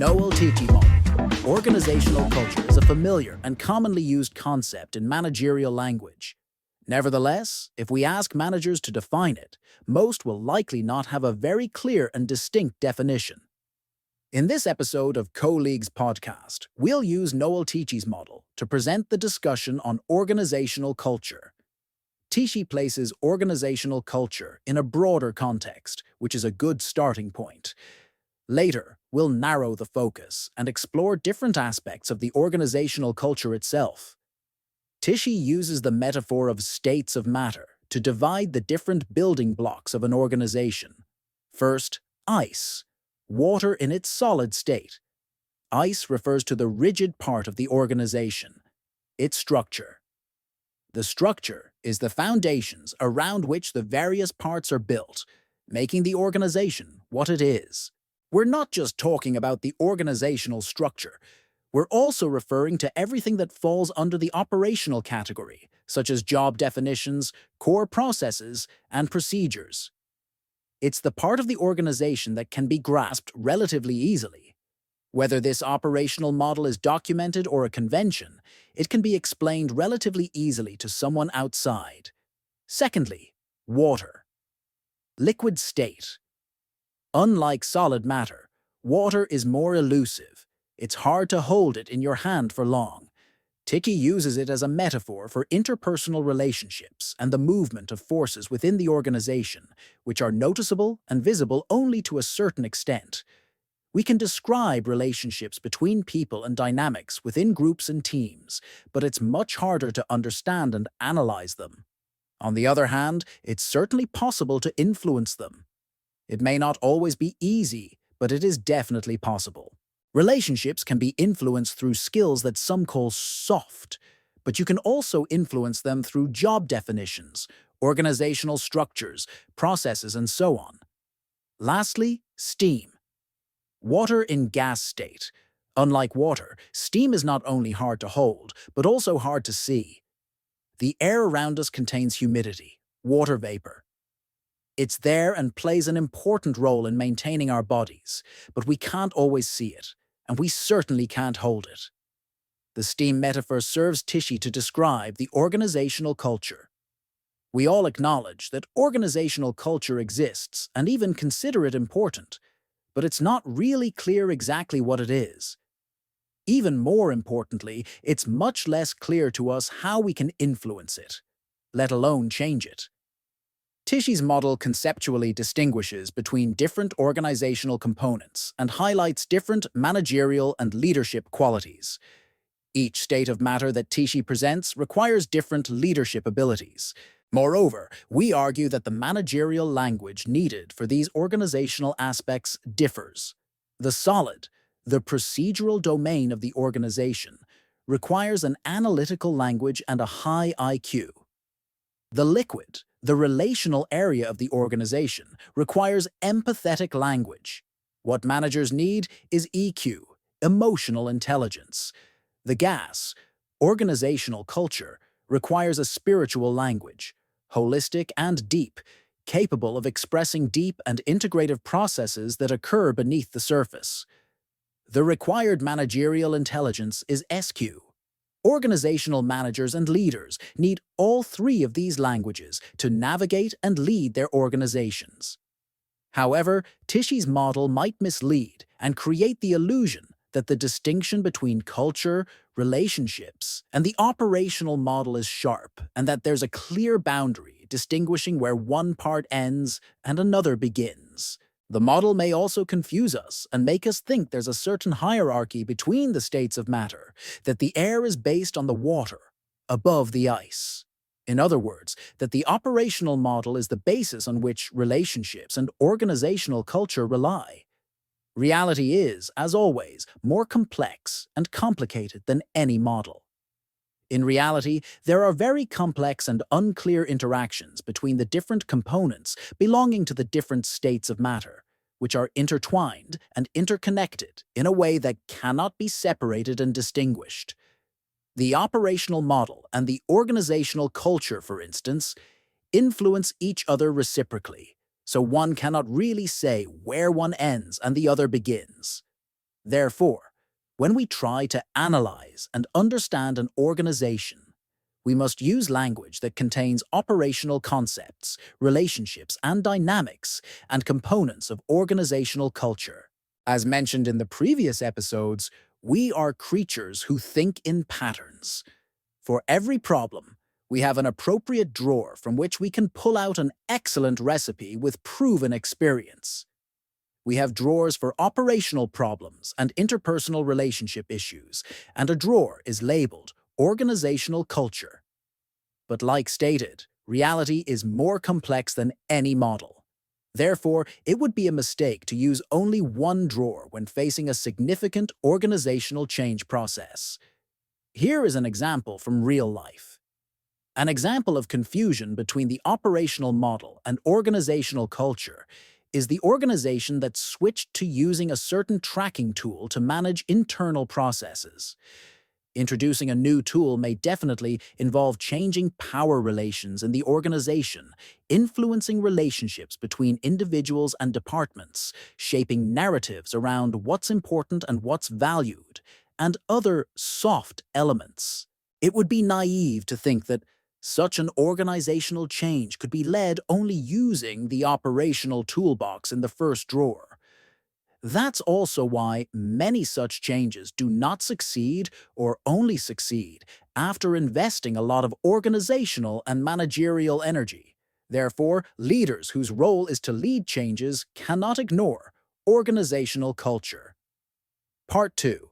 Noel Tichy model. Organizational culture is a familiar and commonly used concept in managerial language. Nevertheless, if we ask managers to define it, most will likely not have a very clear and distinct definition. In this episode of Co-League's podcast, we'll use Noel Tichy's model to present the discussion on organizational culture. Tichy places organizational culture in a broader context, which is a good starting point. Later, we'll narrow the focus and explore different aspects of the organizational culture itself. Tichy uses the metaphor of states of matter to divide the different building blocks of an organization. First, ice, water in its solid state. Ice refers to the rigid part of the organization, its structure. The structure is the foundations around which the various parts are built, making the organization what it is. We're not just talking about the organizational structure. We're also referring to everything that falls under the operational category, such as job definitions, core processes, and procedures. It's the part of the organization that can be grasped relatively easily. Whether this operational model is documented or a convention, it can be explained relatively easily to someone outside. Secondly, water. Liquid state. Unlike solid matter, water is more elusive. It's hard to hold it in your hand for long. Tichy uses it as a metaphor for interpersonal relationships and the movement of forces within the organization, which are noticeable and visible only to a certain extent. We can describe relationships between people and dynamics within groups and teams, but it's much harder to understand and analyze them. On the other hand, it's certainly possible to influence them. It may not always be easy, but it is definitely possible. Relationships can be influenced through skills that some call soft, but you can also influence them through job definitions, organizational structures, processes, and so on. Lastly, steam. Water in gas state. Unlike water, steam is not only hard to hold, but also hard to see. The air around us contains humidity, water vapor. It's there and plays an important role in maintaining our bodies, but we can't always see it, and we certainly can't hold it. The steam metaphor serves Tichy to describe the organizational culture. We all acknowledge that organizational culture exists and even consider it important, but it's not really clear exactly what it is. Even more importantly, it's much less clear to us how we can influence it, let alone change it. Tichy's model conceptually distinguishes between different organizational components and highlights different managerial and leadership qualities. Each state of matter that Tichy presents requires different leadership abilities. Moreover, we argue that the managerial language needed for these organizational aspects differs. The solid, the procedural domain of the organization, requires an analytical language and a high IQ. The liquid, the relational area of the organization, requires empathetic language. What managers need is EQ, emotional intelligence. The gas, organizational culture, requires a spiritual language, holistic and deep, capable of expressing deep and integrative processes that occur beneath the surface. The required managerial intelligence is SQ. Organizational managers and leaders need all three of these languages to navigate and lead their organizations. However, Tichy's model might mislead and create the illusion that the distinction between culture, relationships, and the operational model is sharp and that there's a clear boundary distinguishing where one part ends and another begins. The model may also confuse us and make us think there's a certain hierarchy between the states of matter, that the air is based on the water, above the ice. In other words, that the operational model is the basis on which relationships and organizational culture rely. Reality is, as always, more complex and complicated than any model. In reality, there are very complex and unclear interactions between the different components belonging to the different states of matter, which are intertwined and interconnected in a way that cannot be separated and distinguished. The operational model and the organizational culture, for instance, influence each other reciprocally, so one cannot really say where one ends and the other begins. Therefore, when we try to analyze and understand an organization, we must use language that contains operational concepts, relationships, and dynamics and components of organizational culture. As mentioned in the previous episodes, we are creatures who think in patterns. For every problem, we have an appropriate drawer from which we can pull out an excellent recipe with proven experience. We have drawers for operational problems and interpersonal relationship issues, and a drawer is labeled organizational culture. But like stated, reality is more complex than any model. Therefore, it would be a mistake to use only one drawer when facing a significant organizational change process. Here is an example from real life. An example of confusion between the operational model and organizational culture is the organization that switched to using a certain tracking tool to manage internal processes. Introducing a new tool may definitely involve changing power relations in the organization, influencing relationships between individuals and departments, shaping narratives around what's important and what's valued, and other soft elements. It would be naive to think that such an organizational change could be led only using the operational toolbox in the first drawer. That's also why many such changes do not succeed or only succeed after investing a lot of organizational and managerial energy. Therefore, leaders whose role is to lead changes cannot ignore organizational culture. Part 2.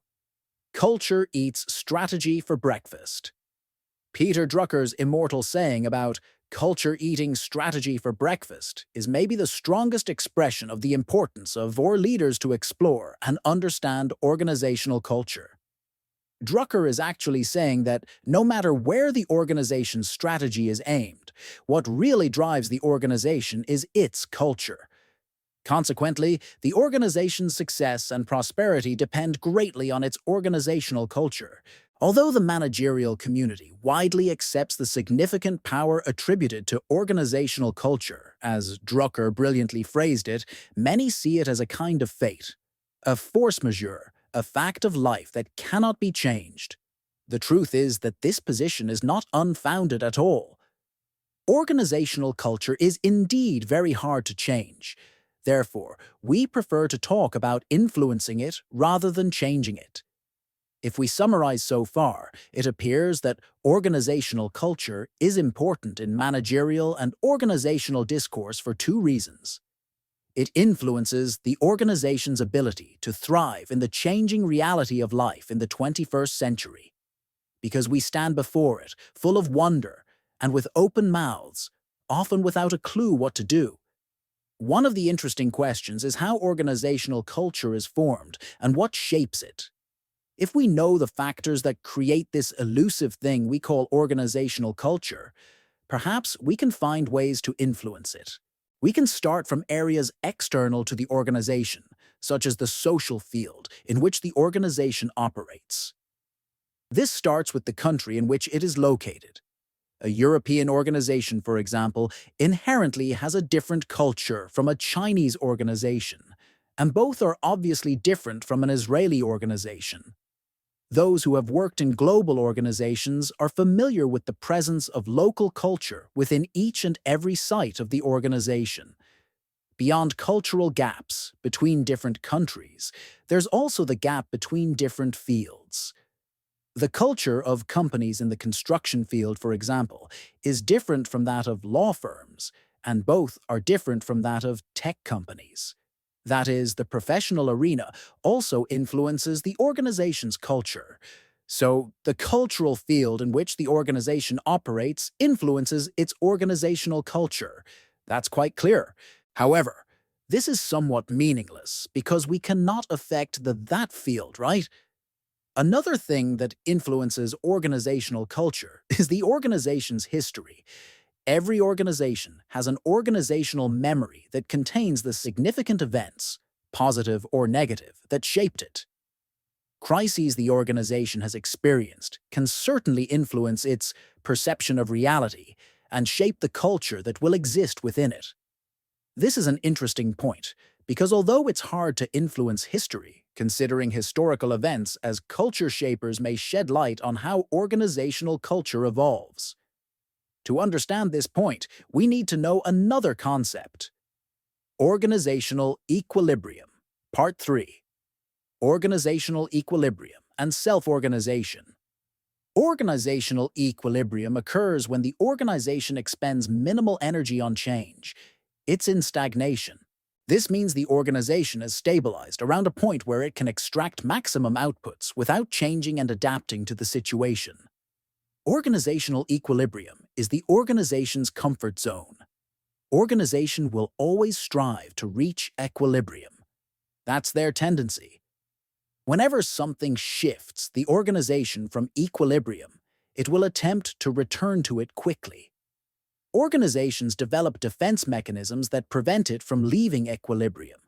Culture eats strategy for breakfast. Peter Drucker's immortal saying about culture eating strategy for breakfast is maybe the strongest expression of the importance of for leaders to explore and understand organizational culture. Drucker is actually saying that no matter where the organization's strategy is aimed, what really drives the organization is its culture. Consequently, the organization's success and prosperity depend greatly on its organizational culture. Although the managerial community widely accepts the significant power attributed to organizational culture, as Drucker brilliantly phrased it, many see it as a kind of fate, a force majeure, a fact of life that cannot be changed. The truth is that this position is not unfounded at all. Organizational culture is indeed very hard to change. Therefore, we prefer to talk about influencing it rather than changing it. If we summarize so far, it appears that organizational culture is important in managerial and organizational discourse for two reasons. It influences the organization's ability to thrive in the changing reality of life in the 21st century. Because we stand before it, full of wonder and with open mouths, often without a clue what to do. One of the interesting questions is how organizational culture is formed and what shapes it. If we know the factors that create this elusive thing we call organizational culture, perhaps we can find ways to influence it. We can start from areas external to the organization, such as the social field in which the organization operates. This starts with the country in which it is located. A European organization, for example, inherently has a different culture from a Chinese organization, and both are obviously different from an Israeli organization. Those who have worked in global organizations are familiar with the presence of local culture within each and every site of the organization. Beyond cultural gaps between different countries, there's also the gap between different fields. The culture of companies in the construction field, for example, is different from that of law firms, and both are different from that of tech companies. That is, the professional arena also influences the organization's culture. So, the cultural field in which the organization operates influences its organizational culture. That's quite clear. However, this is somewhat meaningless because we cannot affect that field, right? Another thing that influences organizational culture is the organization's history. Every organization has an organizational memory that contains the significant events, positive or negative, that shaped it. Crises the organization has experienced can certainly influence its perception of reality and shape the culture that will exist within it. This is an interesting point, because although it's hard to influence history, considering historical events as culture shapers may shed light on how organizational culture evolves. To understand this point, we need to know another concept: organizational equilibrium. Part 3. Organizational equilibrium and self-organization. Organizational equilibrium occurs when the organization expends minimal energy on change. It's in stagnation. This means the organization is stabilized around a point where it can extract maximum outputs without changing and adapting to the situation. Organizational equilibrium is the organization's comfort zone. Organization will always strive to reach equilibrium. That's their tendency. Whenever something shifts the organization from equilibrium, it will attempt to return to it quickly. Organizations develop defense mechanisms that prevent it from leaving equilibrium,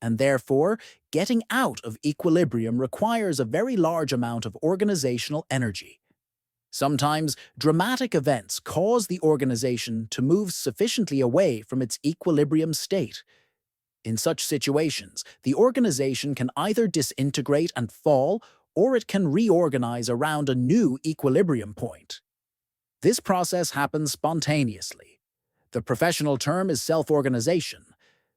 and therefore, getting out of equilibrium requires a very large amount of organizational energy. Sometimes, dramatic events cause the organization to move sufficiently away from its equilibrium state. In such situations, the organization can either disintegrate and fall, or it can reorganize around a new equilibrium point. This process happens spontaneously. The professional term is self-organization.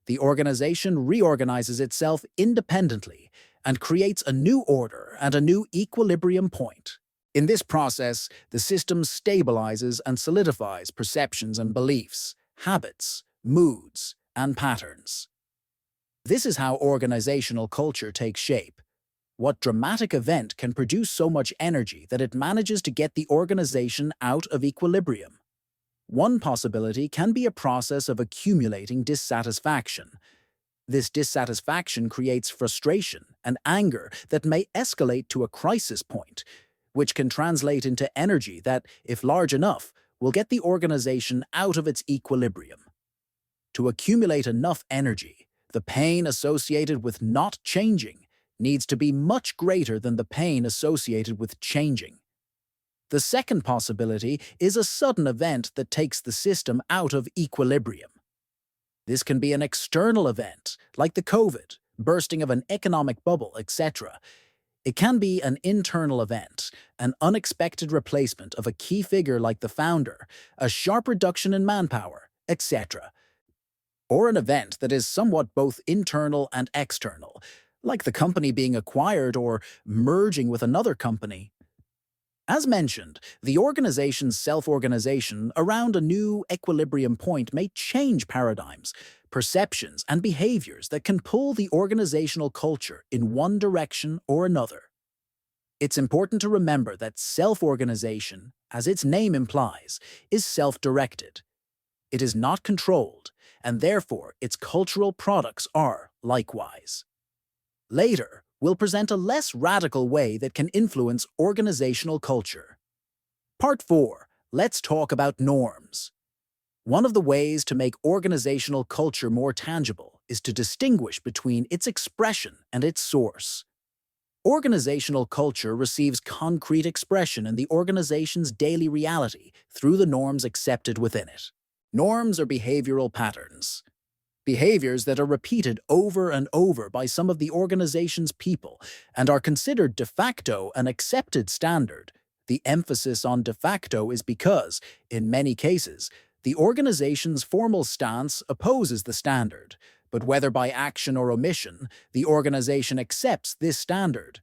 The organization reorganizes itself independently and creates a new order and a new equilibrium point. In this process, the system stabilizes and solidifies perceptions and beliefs, habits, moods, and patterns. This is how organizational culture takes shape. What dramatic event can produce so much energy that it manages to get the organization out of equilibrium? One possibility can be a process of accumulating dissatisfaction. This dissatisfaction creates frustration and anger that may escalate to a crisis point, which can translate into energy that, if large enough, will get the organization out of its equilibrium. To accumulate enough energy, the pain associated with not changing needs to be much greater than the pain associated with changing. The second possibility is a sudden event that takes the system out of equilibrium. This can be an external event, like the COVID, bursting of an economic bubble, etc. It can be an internal event, an unexpected replacement of a key figure like the founder, a sharp reduction in manpower, etc. Or an event that is somewhat both internal and external, like the company being acquired or merging with another company. As mentioned, the organization's self-organization around a new equilibrium point may change paradigms, perceptions, and behaviors that can pull the organizational culture in one direction or another. It's important to remember that self-organization, as its name implies, is self-directed. It is not controlled, and therefore its cultural products are likewise. Later, we'll present a less radical way that can influence organizational culture. Part 4. Let's talk about norms. One of the ways to make organizational culture more tangible is to distinguish between its expression and its source. Organizational culture receives concrete expression in the organization's daily reality through the norms accepted within it. Norms are behavioral patterns. Behaviors that are repeated over and over by some of the organization's people and are considered de facto an accepted standard. The emphasis on de facto is because, in many cases, the organization's formal stance opposes the standard, but whether by action or omission, the organization accepts this standard.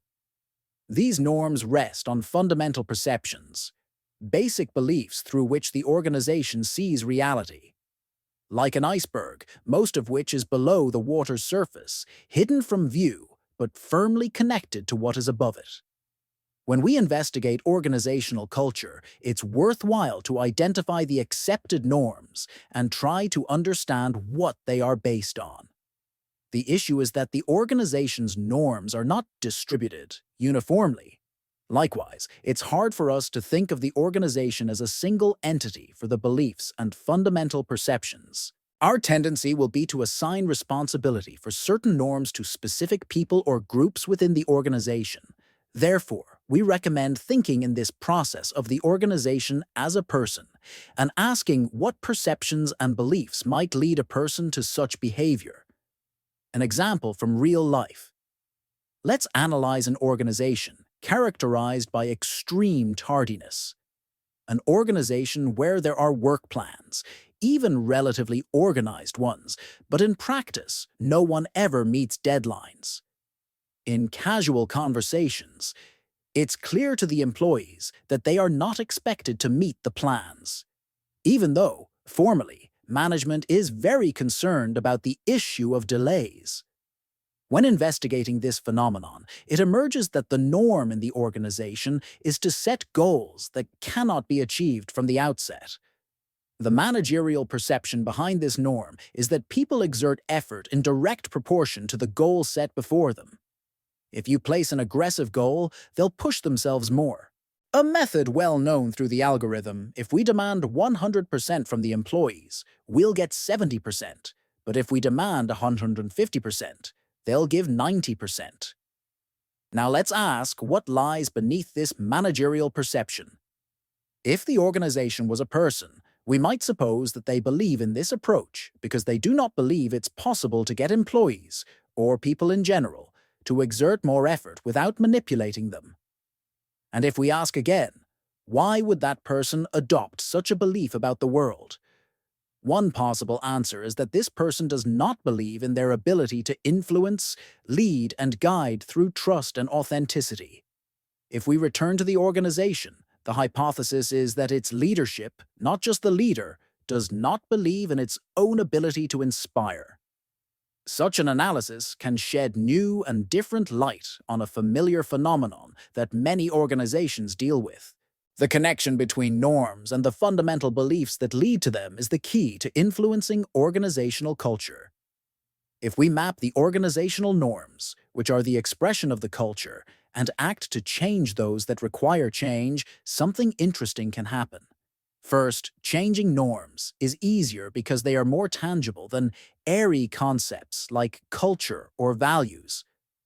These norms rest on fundamental perceptions, basic beliefs through which the organization sees reality. Like an iceberg, most of which is below the water's surface, hidden from view, but firmly connected to what is above it. When we investigate organizational culture, it's worthwhile to identify the accepted norms and try to understand what they are based on. The issue is that the organization's norms are not distributed uniformly. Likewise, it's hard for us to think of the organization as a single entity for the beliefs and fundamental perceptions. Our tendency will be to assign responsibility for certain norms to specific people or groups within the organization. Therefore, we recommend thinking in this process of the organization as a person and asking what perceptions and beliefs might lead a person to such behavior. An example from real life. Let's analyze an organization characterized by extreme tardiness. An organization where there are work plans, even relatively organized ones, but in practice, no one ever meets deadlines. In casual conversations, it's clear to the employees that they are not expected to meet the plans, even though, formally, management is very concerned about the issue of delays. When investigating this phenomenon, it emerges that the norm in the organization is to set goals that cannot be achieved from the outset. The managerial perception behind this norm is that people exert effort in direct proportion to the goal set before them. If you place an aggressive goal, they'll push themselves more. A method well known through the algorithm: if we demand 100% from the employees, we'll get 70%, but if we demand 150%, they'll give 90%. Now let's ask what lies beneath this managerial perception. If the organization was a person, we might suppose that they believe in this approach because they do not believe it's possible to get employees, or people in general, to exert more effort without manipulating them. And if we ask again, why would that person adopt such a belief about the world? One possible answer is that this person does not believe in their ability to influence, lead, and guide through trust and authenticity. If we return to the organization, the hypothesis is that its leadership, not just the leader, does not believe in its own ability to inspire. Such an analysis can shed new and different light on a familiar phenomenon that many organizations deal with. The connection between norms and the fundamental beliefs that lead to them is the key to influencing organizational culture. If we map the organizational norms, which are the expression of the culture, and act to change those that require change, something interesting can happen. First, changing norms is easier because they are more tangible than airy concepts like culture or values.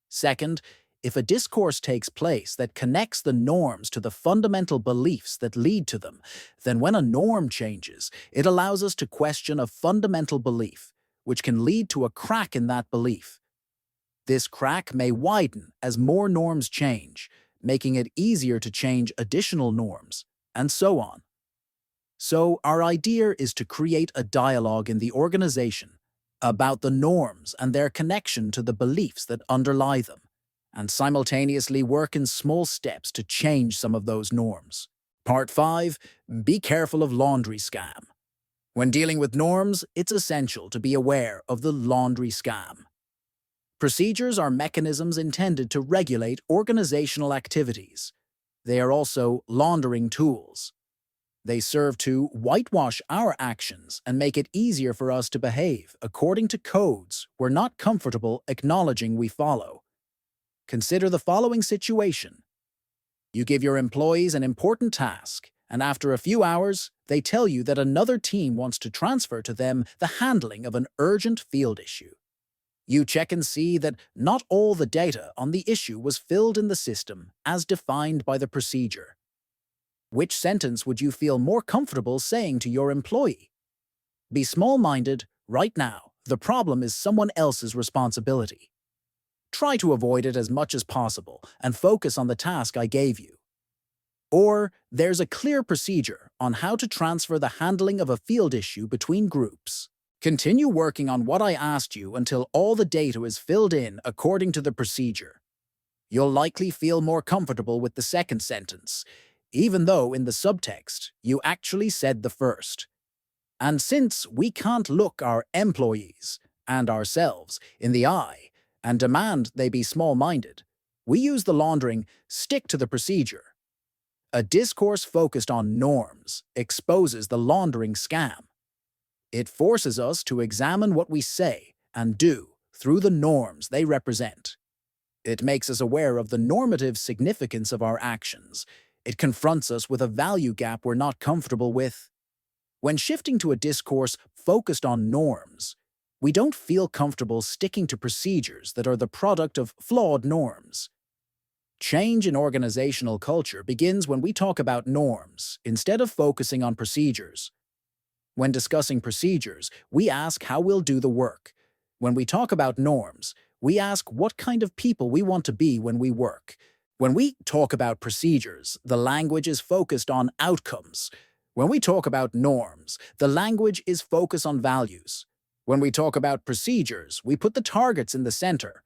Second, if a discourse takes place that connects the norms to the fundamental beliefs that lead to them, then when a norm changes, it allows us to question a fundamental belief, which can lead to a crack in that belief. This crack may widen as more norms change, making it easier to change additional norms, and so on. So, our idea is to create a dialogue in the organization about the norms and their connection to the beliefs that underlie them, and simultaneously work in small steps to change some of those norms. Part 5. Be careful of laundry scam. When dealing with norms, it's essential to be aware of the laundry scam. Procedures are mechanisms intended to regulate organizational activities. They are also laundering tools. They serve to whitewash our actions and make it easier for us to behave according to codes we're not comfortable acknowledging we follow. Consider the following situation. You give your employees an important task, and after a few hours, they tell you that another team wants to transfer to them the handling of an urgent field issue. You check and see that not all the data on the issue was filled in the system as defined by the procedure. Which sentence would you feel more comfortable saying to your employee? Be small-minded. Right now, the problem is someone else's responsibility. Try to avoid it as much as possible and focus on the task I gave you. Or, there's a clear procedure on how to transfer the handling of a field issue between groups. Continue working on what I asked you until all the data is filled in according to the procedure. You'll likely feel more comfortable with the second sentence, even though in the subtext you actually said the first. And since we can't look our employees and ourselves in the eye and demand they be small-minded, we use the laundering stick to the procedure. A discourse focused on norms exposes the laundering scam. It forces us to examine what we say and do through the norms they represent. It makes us aware of the normative significance of our actions. It confronts us with a value gap we're not comfortable with. When shifting to a discourse focused on norms, we don't feel comfortable sticking to procedures that are the product of flawed norms. Change in organizational culture begins when we talk about norms instead of focusing on procedures. When discussing procedures, we ask how we'll do the work. When we talk about norms, we ask what kind of people we want to be when we work. When we talk about procedures, the language is focused on outcomes. When we talk about norms, the language is focused on values. When we talk about procedures, we put the targets in the center.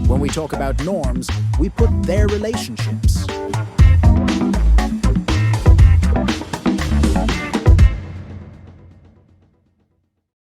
When we talk about norms, we put their relationships.